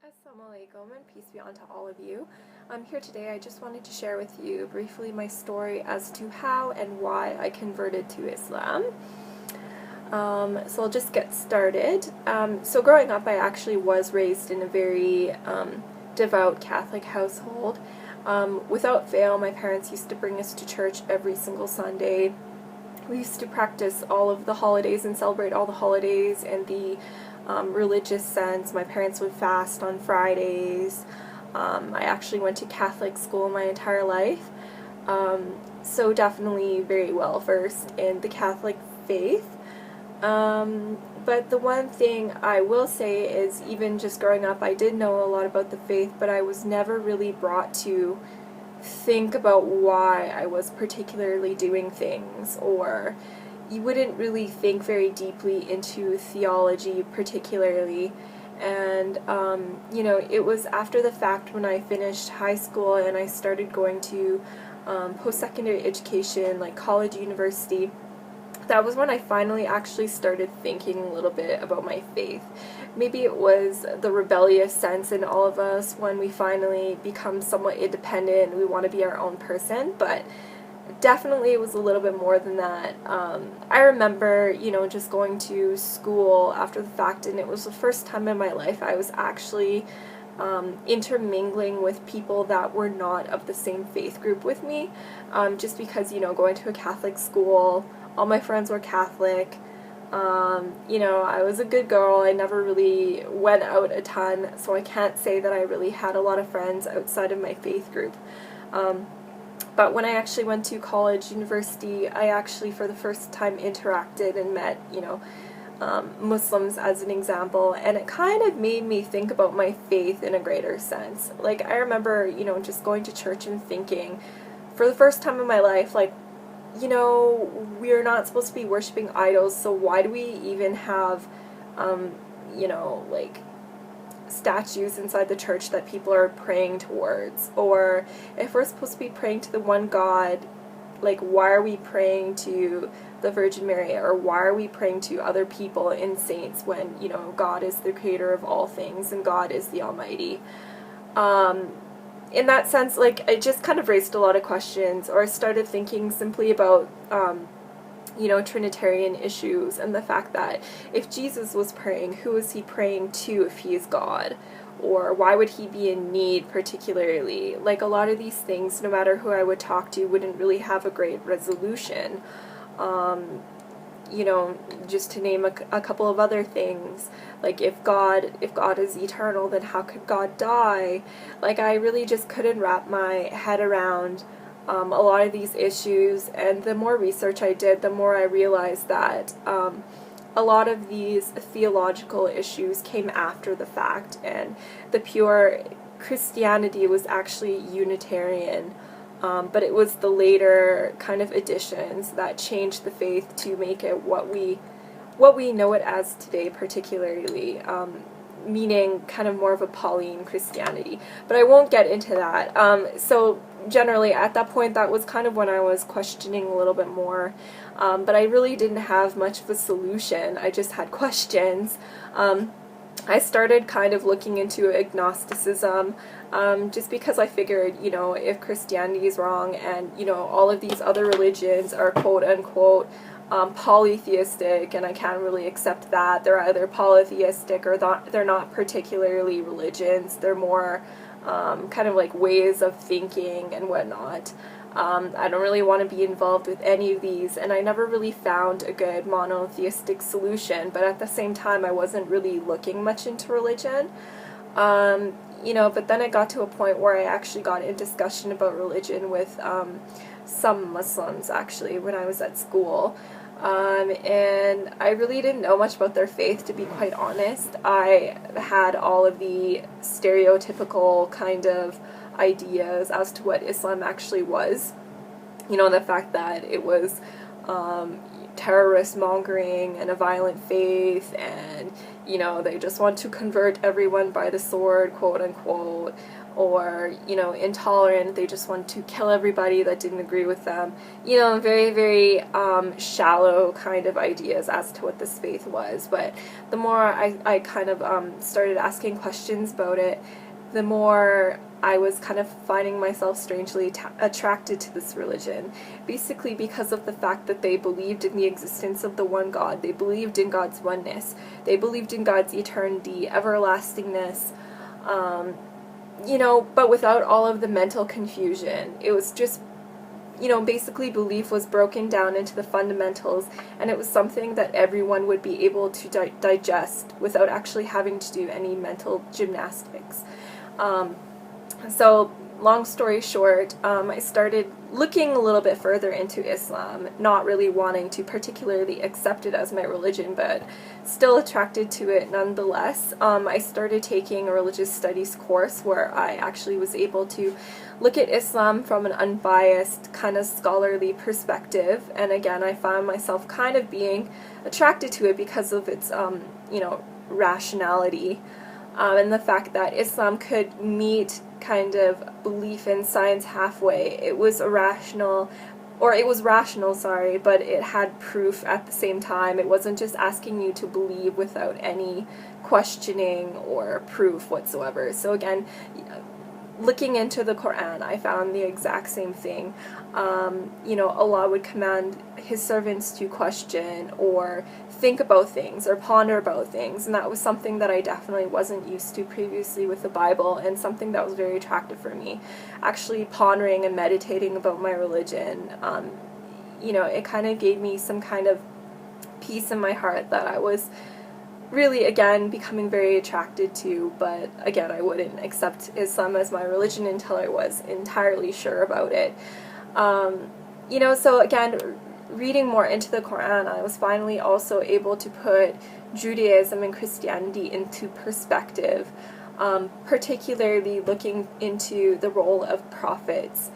Assalamu alaikum and peace be unto all of you. Here today I just wanted to share with you briefly my story as to how and why I converted to Islam. So I'll just get started. So growing up I actually was raised in a very devout Catholic household. Without fail, my parents used to bring us to church every single Sunday. We used to practice all of the holidays and celebrate all the holidays and the religious sense. My parents would fast on Fridays. I actually went to Catholic school my entire life, so definitely very well versed in the Catholic faith. But the one thing I will say is, even just growing up, I did know a lot about the faith, but I was never really brought to think about why I was particularly doing things, or you wouldn't really think very deeply into theology particularly. And it was after the fact, when I finished high school and I started going to post-secondary education, like college, university, that was when I finally actually started thinking a little bit about my faith. Maybe it was the rebellious sense in all of us when we finally become somewhat independent and we want to be our own person, but definitely it was a little bit more than that. I remember, just going to school after the fact, and it was the first time in my life I was actually intermingling with people that were not of the same faith group with me, just because, going to a Catholic school, all my friends were Catholic. I was a good girl. I never really went out a ton, so I can't say that I really had a lot of friends outside of my faith group. But when I actually went to college, university, I actually for the first time interacted and met, Muslims as an example, and it kind of made me think about my faith in a greater sense. Like, I remember, just going to church and thinking, for the first time in my life, like, we're not supposed to be worshiping idols, so why do we even have, like, statues inside the church that people are praying towards? Or if we're supposed to be praying to the one God, like, why are we praying to the Virgin Mary, or why are we praying to other people and saints when, God is the creator of all things and God is the Almighty? In that sense, like, it just kind of raised a lot of questions, or I started thinking simply about Trinitarian issues, and the fact that if Jesus was praying, who is he praying to if he is God? Or why would he be in need particularly? Like, a lot of these things, no matter who I would talk to, wouldn't really have a great resolution. Just to name a couple of other things, like, if God is eternal, then how could God die? Like, I really just couldn't wrap my head around a lot of these issues, and the more research I did, the more I realized that a lot of these theological issues came after the fact, and the pure Christianity was actually Unitarian. But it was the later kind of additions that changed the faith to make it what we know it as today, particularly, meaning kind of more of a Pauline Christianity. But I won't get into that. So generally, at that point, that was kind of when I was questioning a little bit more. But I really didn't have much of a solution. I just had questions. I started kind of looking into agnosticism, just because I figured, if Christianity is wrong and, all of these other religions are quote-unquote polytheistic, and I can't really accept that. They're either polytheistic or they're not particularly religions. They're more kind of like ways of thinking and whatnot. I don't really want to be involved with any of these, and I never really found a good monotheistic solution, but at the same time I wasn't really looking much into religion. But then it got to a point where I actually got in discussion about religion with some Muslims, actually, when I was at school. And I really didn't know much about their faith, to be quite honest. I had all of the stereotypical kind of ideas as to what Islam actually was. The fact that it was terrorist mongering and a violent faith, and they just want to convert everyone by the sword, quote unquote. or, you know, intolerant. They just wanted to kill everybody that didn't agree with them. You know, very, very shallow kind of ideas as to what this faith was. But the more I kind of started asking questions about it, the more I was kind of finding myself strangely attracted to this religion, basically because of the fact that they believed in the existence of the one God. They believed in God's oneness. They believed in God's eternity, everlastingness, you know, but without all of the mental confusion. It was just, you know, basically belief was broken down into the fundamentals, and it was something that everyone would be able to digest without actually having to do any mental gymnastics. So long story short, I started looking a little bit further into Islam, not really wanting to particularly accept it as my religion, but still attracted to it nonetheless. I started taking a religious studies course where I actually was able to look at Islam from an unbiased, kind of scholarly perspective, and again, I found myself kind of being attracted to it because of its, you know, rationality. And the fact that Islam could meet kind of belief in science halfway. It was rational, sorry, but it had proof at the same time. It wasn't just asking you to believe without any questioning or proof whatsoever. So again, looking into the Quran, I found the exact same thing. You know, Allah would command His servants to question or think about things or ponder about things, and that was something that I definitely wasn't used to previously with the Bible, and something that was very attractive for me. Actually pondering and meditating about my religion, you know, it kind of gave me some kind of peace in my heart that I was really, again, becoming very attracted to, but again, I wouldn't accept Islam as my religion until I was entirely sure about it. You know, so again, reading more into the Quran, I was finally also able to put Judaism and Christianity into perspective, particularly looking into the role of prophets.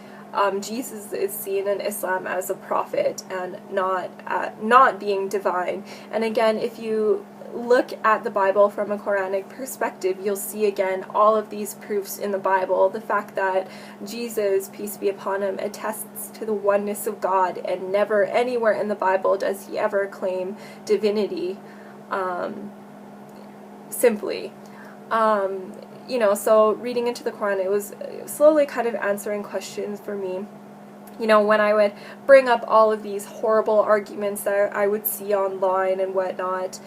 Jesus is seen in Islam as a prophet and not being divine. And again, if you look at the Bible from a Quranic perspective, you'll see again all of these proofs in the Bible. The fact that Jesus, peace be upon him, attests to the oneness of God, and never anywhere in the Bible does he ever claim divinity, simply. You know, so reading into the Quran, it was slowly kind of answering questions for me. You know, when I would bring up all of these horrible arguments that I would see online and whatnot,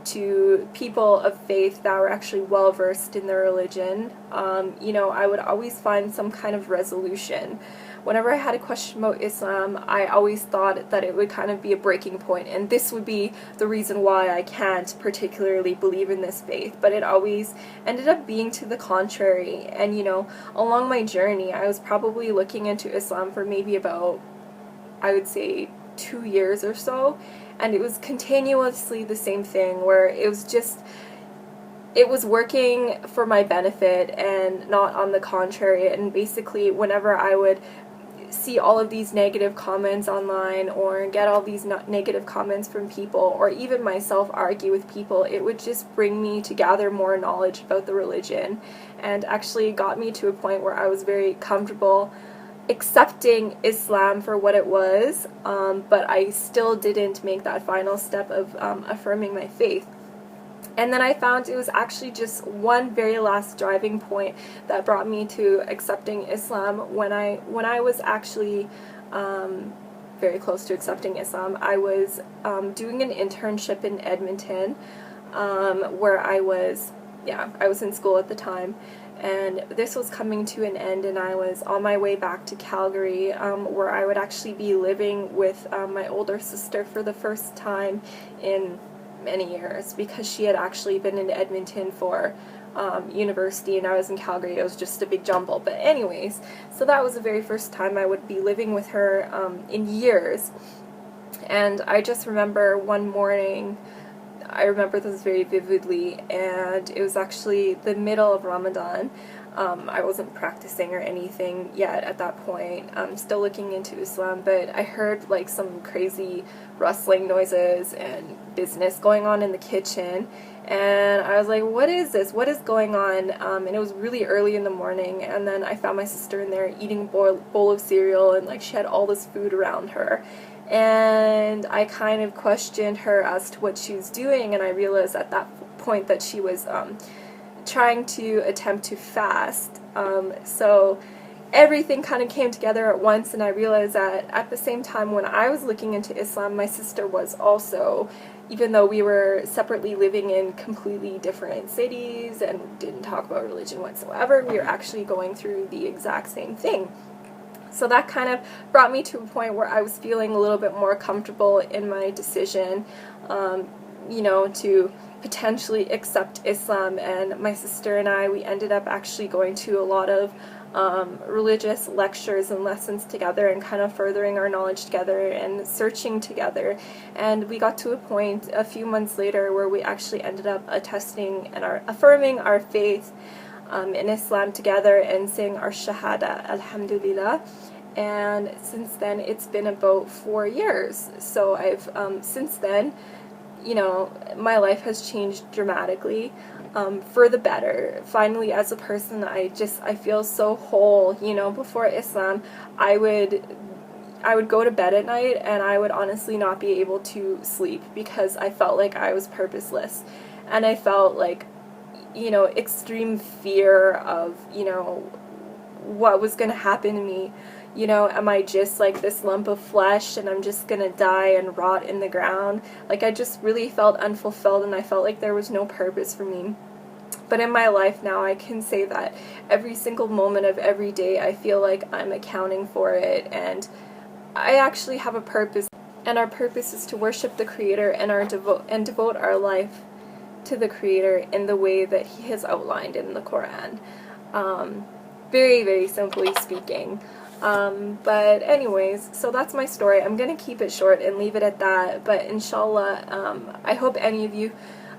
to people of faith that were actually well versed in their religion, you know, I would always find some kind of resolution. Whenever I had a question about Islam, I always thought that it would kind of be a breaking point, and this would be the reason why I can't particularly believe in this faith, but it always ended up being to the contrary. And you know, along my journey, I was probably looking into Islam for maybe about, I would say, 2 years or so, and it was continuously the same thing, where it was working for my benefit and not on the contrary. And basically, whenever I would see all of these negative comments online or get all these negative comments from people, or even myself argue with people, it would just bring me to gather more knowledge about the religion, and actually got me to a point where I was very comfortable accepting Islam for what it was, but I still didn't make that final step of affirming my faith. And then I found it was actually just one very last driving point that brought me to accepting Islam. When I was actually very close to accepting Islam, I was doing an internship in Edmonton, where I was in school at the time, and this was coming to an end, and I was on my way back to Calgary, where I would actually be living with my older sister for the first time in many years, because she had actually been in Edmonton for university and I was in Calgary. It was just a big jumble. But anyways, so that was the very first time I would be living with her in years. And I just remember one morning, I remember this very vividly, and it was actually the middle of Ramadan. I wasn't practicing or anything yet at that point. I'm still looking into Islam, but I heard like some crazy rustling noises and business going on in the kitchen, and I was like, what is this? What is going on? And it was really early in the morning, and then I found my sister in there eating a bowl of cereal, and like she had all this food around her. And I kind of questioned her as to what she was doing, and I realized at that point that she was trying to attempt to fast. So everything kind of came together at once, and I realized that at the same time when I was looking into Islam, my sister was also, even though we were separately living in completely different cities and didn't talk about religion whatsoever, we were actually going through the exact same thing. So that kind of brought me to a point where I was feeling a little bit more comfortable in my decision, to potentially accept Islam. And my sister and I, we ended up actually going to a lot of religious lectures and lessons together, and kind of furthering our knowledge together and searching together. And we got to a point a few months later where we actually ended up attesting and affirming our faith in Islam together and saying our Shahada, Alhamdulillah. And since then, it's been about 4 years. So I've, since then, my life has changed dramatically, for the better. Finally, as a person, I feel so whole. Before Islam, I would go to bed at night and I would honestly not be able to sleep because I felt like I was purposeless, and I felt like, extreme fear of, what was going to happen to me. Am I just like this lump of flesh and I'm just gonna die and rot in the ground? Like, I just really felt unfulfilled, and I felt like there was no purpose for me. But in my life now, I can say that every single moment of every day, I feel like I'm accounting for it, and I actually have a purpose, and our purpose is to worship the Creator and devote our life to the Creator in the way that He has outlined in the Quran. Very, very simply speaking. But anyways, so that's my story. I'm going to keep it short and leave it at that, but inshallah, I hope any of you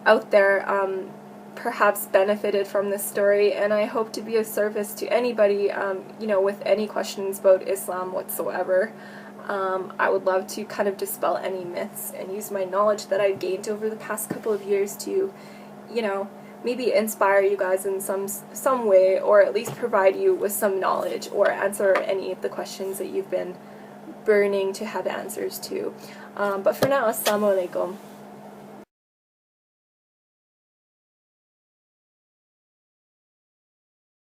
out there perhaps benefited from this story, and I hope to be of service to anybody, with any questions about Islam whatsoever. I would love to kind of dispel any myths and use my knowledge that I've gained over the past couple of years to, maybe inspire you guys in some way, or at least provide you with some knowledge, or answer any of the questions that you've been burning to have answers to. But for now, assalamu alaikum.